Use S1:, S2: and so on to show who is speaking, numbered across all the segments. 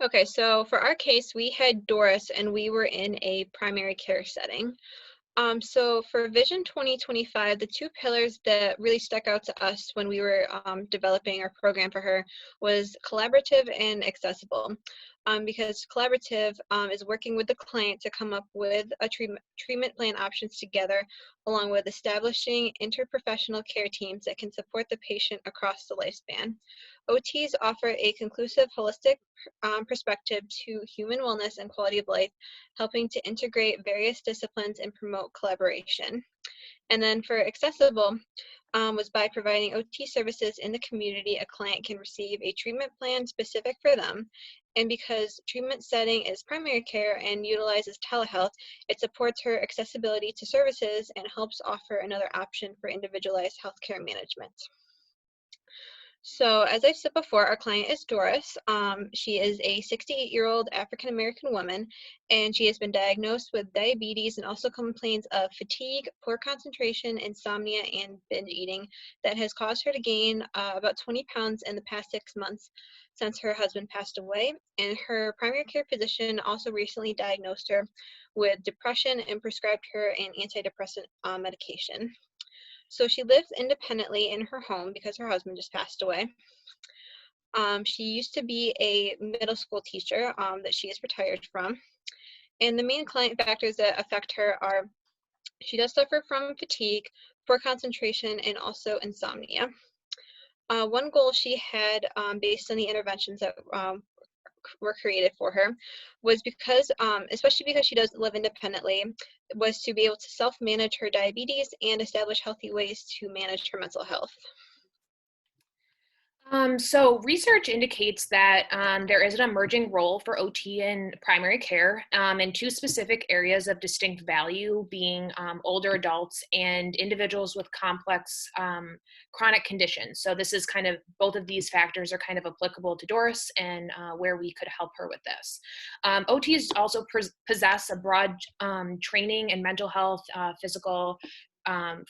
S1: Okay, so for our case, we had Doris and we were in a primary care setting. So for Vision 2025, the two pillars that really stuck out to us when we were developing our program for her was collaborative and accessible. Because collaborative is working with the client to come up with a treatment plan options together, along with establishing interprofessional care teams that can support the patient across the lifespan. OTs offer a conclusive, holistic perspective to human wellness and quality of life, helping to integrate various disciplines and promote collaboration. And then for accessible, was by providing OT services in the community, a client can receive a treatment plan specific for them. And because treatment setting is primary care and utilizes telehealth, it supports her accessibility to services and helps offer another option for individualized healthcare management. So, as I said before, our client is Doris. She is a 68-year-old African-American woman, and she has been diagnosed with diabetes and also complains of fatigue, poor concentration, insomnia, and binge eating that has caused her to gain about 20 pounds in the past 6 months since her husband passed away. And her primary care physician also recently diagnosed her with depression and prescribed her an antidepressant medication. So she lives independently in her home because her husband just passed away. She used to be a middle school teacher that she is retired from. And the main client factors that affect her are she does suffer from fatigue, poor concentration, and also insomnia. One goal she had based on the interventions that were created for her was because, especially because she does live independently, was to be able to self-manage her diabetes and establish healthy ways to manage her mental health.
S2: So research indicates that there is an emerging role for OT in primary care in two specific areas of distinct value, being older adults and individuals with complex chronic conditions. So this is kind of, both of these factors are kind of applicable to Doris and where we could help her with this. OTs also possess a broad training in mental health, physical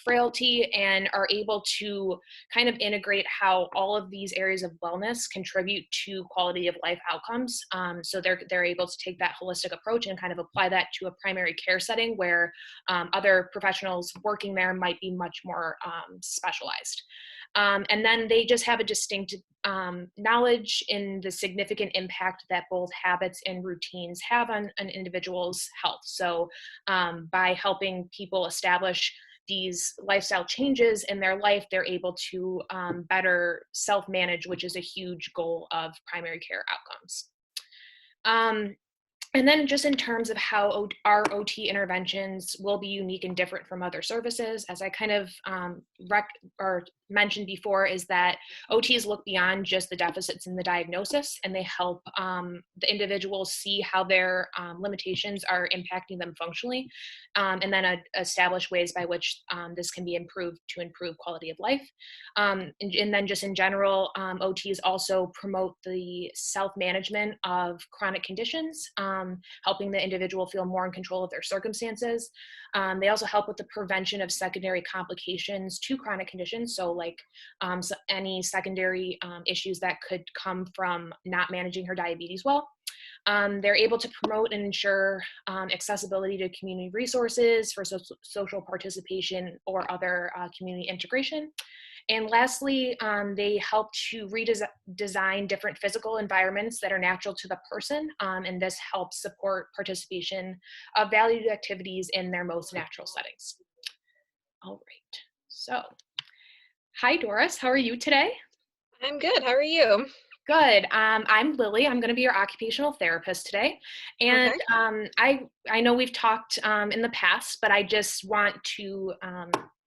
S2: frailty, and are able to kind of integrate how all of these areas of wellness contribute to quality of life outcomes. So they're able to take that holistic approach and kind of apply that to a primary care setting where other professionals working there might be much more specialized. And then they just have a distinct knowledge in the significant impact that both habits and routines have on an individual's health. So by helping people establish these lifestyle changes in their life, they're able to better self-manage, which is a huge goal of primary care outcomes. And then just in terms of how our OT interventions will be unique and different from other services, as I kind of mentioned before, is that OTs look beyond just the deficits in the diagnosis, and they help the individuals see how their limitations are impacting them functionally, and then establish ways by which this can be improved to improve quality of life. And then just in general, OTs also promote the self-management of chronic conditions, helping the individual feel more in control of their circumstances. They also help with the prevention of secondary complications to chronic conditions. So like so any secondary issues that could come from not managing her diabetes well. They're able to promote and ensure accessibility to community resources for social participation or other community integration. And lastly, they help to redesign different physical environments that are natural to the person, and this helps support participation of valued activities in their most natural settings. All right, so hi Doris, how are you today?
S1: I'm good. How are you?
S2: Good. I'm Lily. I'm going to be your occupational therapist today. And
S1: Okay.
S2: I know we've talked in the past, but I just want to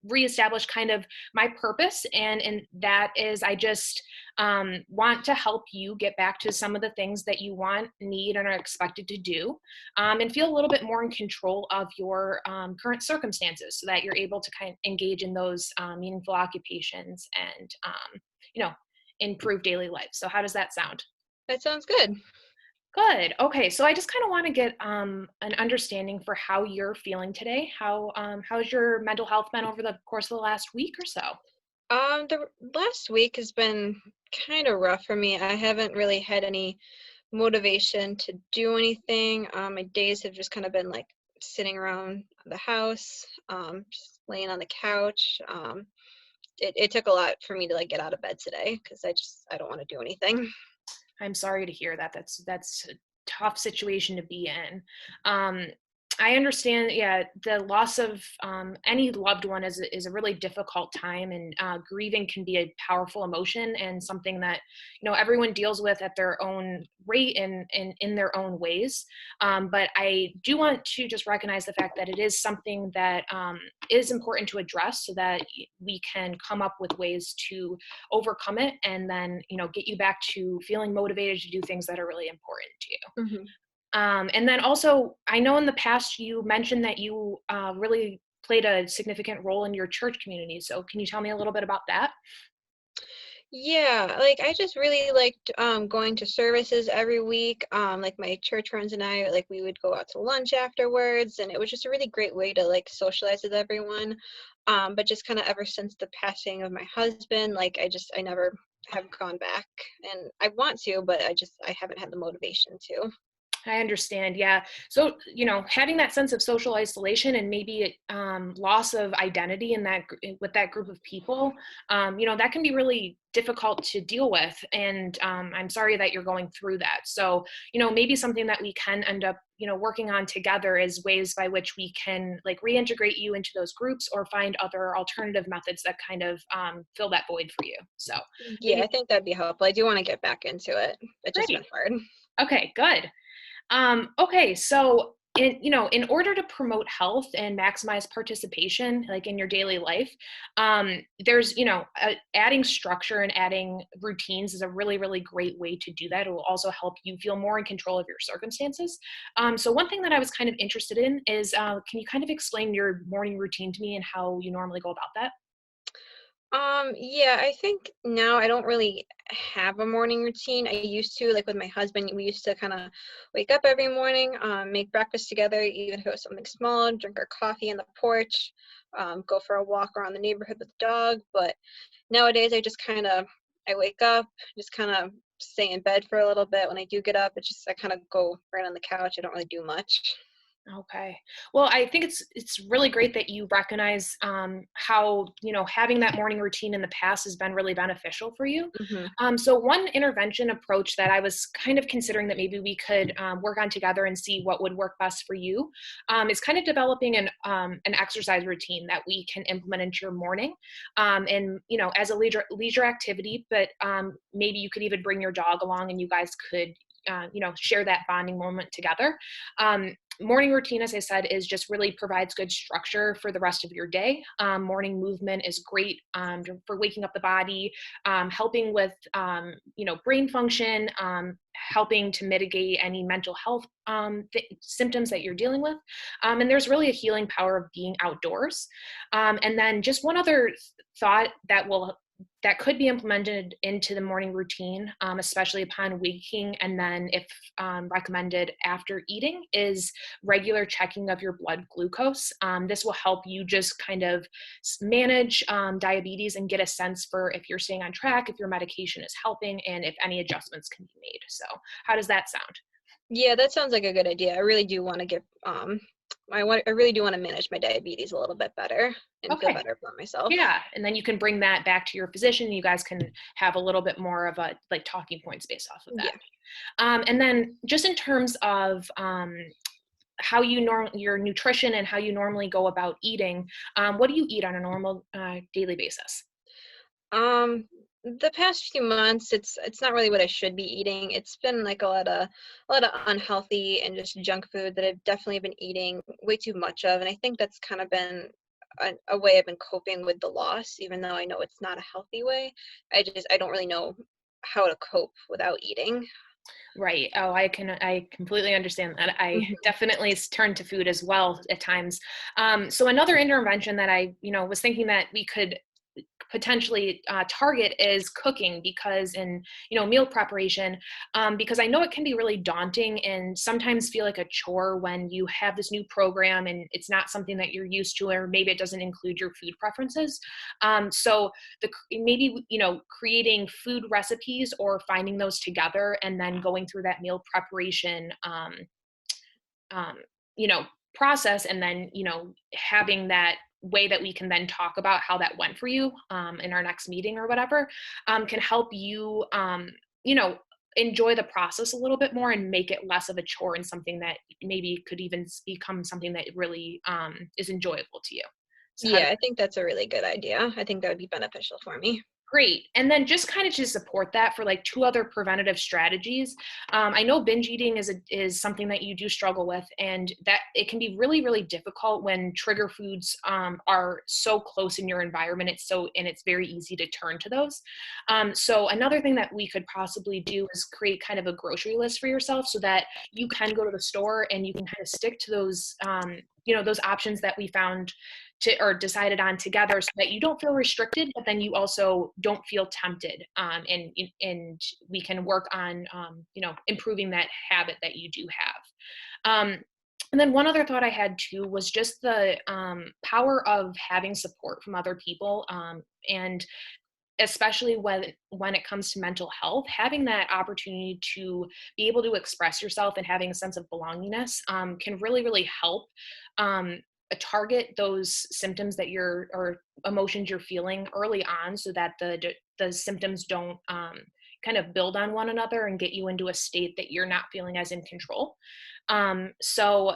S2: reestablish kind of my purpose. And that is I just want to help you get back to some of the things that you want, need, and are expected to do, and feel a little bit more in control of your current circumstances so that you're able to kind of engage in those meaningful occupations and, improve daily life. So how does that sound?
S1: That sounds good.
S2: Good. Okay. So I just kind of want to get an understanding for how you're feeling today. How's your mental health been over the course of the last week or so?
S1: The last week has been kind of rough for me. I haven't really had any motivation to do anything. My days have just kind of been like sitting around the house, just laying on the couch. It took a lot for me to like get out of bed today because I don't want to do anything.
S2: I'm sorry to hear that. That's a tough situation to be in. I understand. Yeah, the loss of any loved one is a really difficult time, and grieving can be a powerful emotion and something that everyone deals with at their own rate and in their own ways. But I do want to just recognize the fact that it is something that is important to address, so that we can come up with ways to overcome it, and then get you back to feeling motivated to do things that are really important to you.
S1: Hmm.
S2: And then also, I know in the past you mentioned that you really played a significant role in your church community. So can you tell me a little bit about that?
S1: Yeah, like I just really liked going to services every week. Like my church friends and I, like we would go out to lunch afterwards, and it was just a really great way to like socialize with everyone. But just kind of ever since the passing of my husband, like I never have gone back, and I want to, but I haven't had the motivation to.
S2: I understand. Yeah. So, having that sense of social isolation and maybe loss of identity in with that group of people, that can be really difficult to deal with. And I'm sorry that you're going through that. So, maybe something that we can end up, working on together is ways by which we can like reintegrate you into those groups or find other alternative methods that kind of fill that void for you. So
S1: Yeah, I
S2: maybe
S1: think that'd be helpful. I do want to get back into it. It's just been
S2: great.
S1: hard.
S2: Okay, good. Okay, so in order to promote health and maximize participation, like in your daily life, there's adding structure and adding routines is a really, really great way to do that. It will also help you feel more in control of your circumstances. So one thing that I was kind of interested in is, can you kind of explain your morning routine to me and how you normally go about that?
S1: Yeah, I think now I don't really have a morning routine. I used to, like with my husband, we used to kind of wake up every morning, make breakfast together, even if it was something small, drink our coffee on the porch, go for a walk around the neighborhood with the dog. But nowadays, I wake up, just kind of stay in bed for a little bit. When I do get up, I kind of go right on the couch. I don't really do much.
S2: Okay. Well, I think it's really great that you recognize how having that morning routine in the past has been really beneficial for you.
S1: Hmm.
S2: So one intervention approach that I was kind of considering that maybe we could work on together and see what would work best for you is kind of developing an exercise routine that we can implement into your morning, and as a leisure activity. But maybe you could even bring your dog along, and you guys could share that bonding moment together. Morning routine, as I said, is just really provides good structure for the rest of your day. Morning movement is great for waking up the body, helping with brain function, helping to mitigate any mental health symptoms that you're dealing with. And there's really a healing power of being outdoors. And then just one other thought that could be implemented into the morning routine, especially upon waking, and then if recommended after eating, is regular checking of your blood glucose. This will help you just kind of manage diabetes and get a sense for if you're staying on track, if your medication is helping, and if any adjustments can be made. So how does that sound?
S1: Yeah, that sounds like a good idea. I really do want to I really do want to manage my diabetes a little bit better and feel
S2: Okay.
S1: better about myself.
S2: Yeah, and then you can bring that back to your physician. You guys can have a little bit more of a like talking points based off of that.
S1: Yeah.
S2: And then just in terms of how your nutrition and how you normally go about eating, what do you eat on a normal daily basis?
S1: Um, the past few months, it's not really what I should be eating. It's been like a lot of unhealthy and just junk food that I've definitely been eating way too much of, and I think that's kind of been a way I've been coping with the loss, even though I know it's not a healthy way. I don't really know how to cope without eating.
S2: Right. Oh, I completely understand that. I
S1: Hmm.
S2: definitely turn to food as well at times. So another intervention that I was thinking that we could potentially target is cooking, because in meal preparation, because I know it can be really daunting and sometimes feel like a chore when you have this new program and it's not something that you're used to, or maybe it doesn't include your food preferences. So maybe creating food recipes or finding those together and then going through that meal preparation um, process, and then having that way that we can then talk about how that went for you in our next meeting or whatever, can help you you know enjoy the process a little bit more and make it less of a chore, and something that maybe could even become something that really is enjoyable to you. So how
S1: Yeah, I think that's a really good idea. I think that would be beneficial for me.
S2: Great. And then just kind of to support that, for like two other preventative strategies. I know binge eating is something that you do struggle with, and that it can be really, really difficult when trigger foods are so close in your environment. It's very easy to turn to those. So another thing that we could possibly do is create kind of a grocery list for yourself, so that you can go to the store and you can kind of stick to those those options that we found or decided on together, so that you don't feel restricted, but then you also don't feel tempted. And we can work on, improving that habit that you do have. And then one other thought I had too was just the power of having support from other people. And especially when it comes to mental health, having that opportunity to be able to express yourself and having a sense of belongingness can really, really help target those symptoms that you're or emotions you're feeling early on, so that the symptoms don't kind of build on one another and get you into a state that you're not feeling as in control. So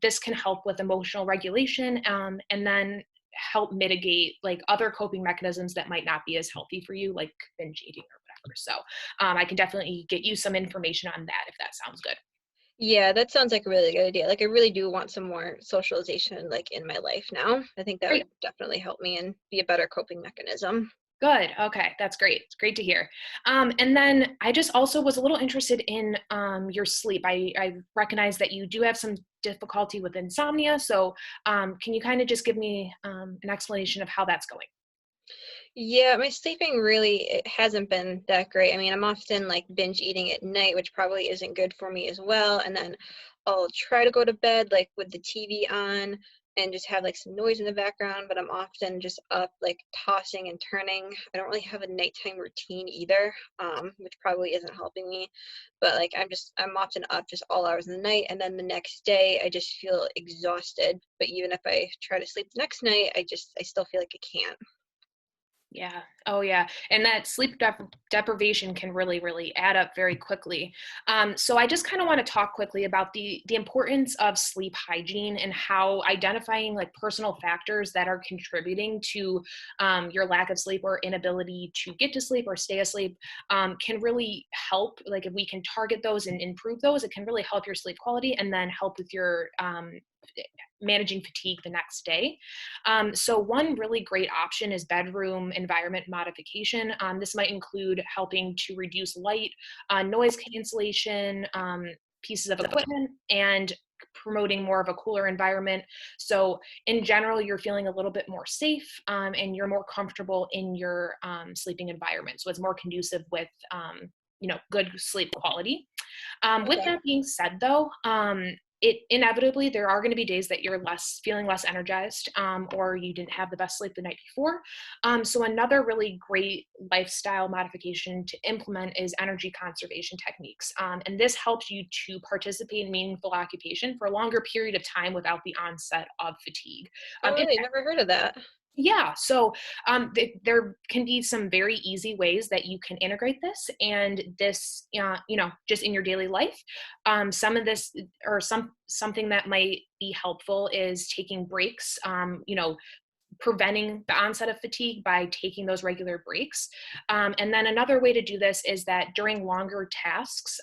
S2: this can help with emotional regulation, and then help mitigate like other coping mechanisms that might not be as healthy for you, like binge eating or whatever. So I can definitely get you some information on that if that sounds good.
S1: Yeah, that sounds like a really good idea. Like I really do want some more socialization like in my life now. I think that
S2: Great.
S1: would definitely help me and be a better coping mechanism.
S2: Good. Okay, that's great. It's great to hear. And then I just also was a little interested in your sleep. I recognize that you do have some difficulty with insomnia. So can you kind of just give me an explanation of how that's going?
S1: Yeah, my sleeping really it hasn't been that great. I mean, I'm often like binge eating at night, which probably isn't good for me as well. And then I'll try to go to bed like with the TV on and just have like some noise in the background, but I'm often just up like tossing and turning. I don't really have a nighttime routine either, which probably isn't helping me. But like I'm often up just all hours of the night, and then the next day I just feel exhausted. But even if I try to sleep the next night, I still feel like I can't.
S2: Yeah. Oh, yeah. And that sleep deprivation can really, really add up very quickly. So I just kind of want to talk quickly about the importance of sleep hygiene, and how identifying like personal factors that are contributing to your lack of sleep or inability to get to sleep or stay asleep can really help. Like if we can target those and improve those, it can really help your sleep quality, and then help with your managing fatigue the next day. So one really great option is bedroom environment modification. This might include helping to reduce light, noise cancellation, pieces of equipment, and promoting more of a cooler environment. So in general, you're feeling a little bit more safe, and you're more comfortable in your sleeping environment. So it's more conducive with good sleep quality. With
S1: Okay.
S2: that being said, though, it inevitably there are going to be days that you're feeling less energized, or you didn't have the best sleep the night before. So another really great lifestyle modification to implement is energy conservation techniques, and this helps you to participate in meaningful occupation for a longer period of time without the onset of fatigue.
S1: Oh,
S2: It
S1: really? Never heard of that.
S2: Yeah, so there can be some very easy ways that you can integrate this, and this, just in your daily life. Some of this, or something that might be helpful, is taking breaks. Preventing the onset of fatigue by taking those regular breaks. And then another way to do this is that during longer tasks,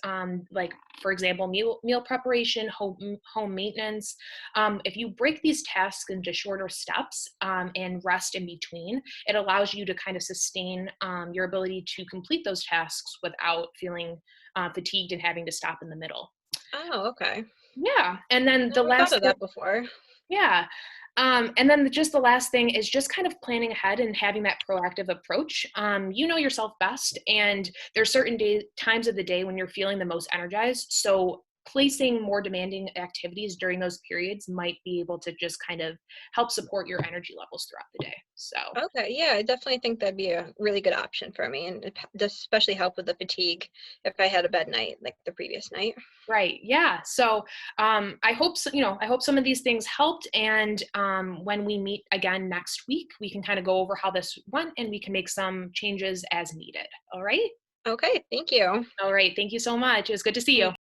S2: like for example, meal preparation, home maintenance, if you break these tasks into shorter steps, and rest in between, it allows you to kind of sustain your ability to complete those tasks without feeling fatigued and having to stop in the middle.
S1: Oh, okay.
S2: Yeah. And then the
S1: Never thought
S2: last
S1: of that before.
S2: yeah. And then just the last thing is just kind of planning ahead and having that proactive approach. You know yourself best, and there's certain times of the day when you're feeling the most energized. So placing more demanding activities during those periods might be able to just kind of help support your energy levels throughout the day. So.
S1: Okay, yeah, I definitely think that'd be a really good option for me, and especially help with the fatigue if I had a bad night like the previous night.
S2: Right. Yeah. So I hope I hope some of these things helped. And when we meet again next week, we can kind of go over how this went and we can make some changes as needed. All right.
S1: Okay, thank you.
S2: All right. Thank you so much. It was good to see you.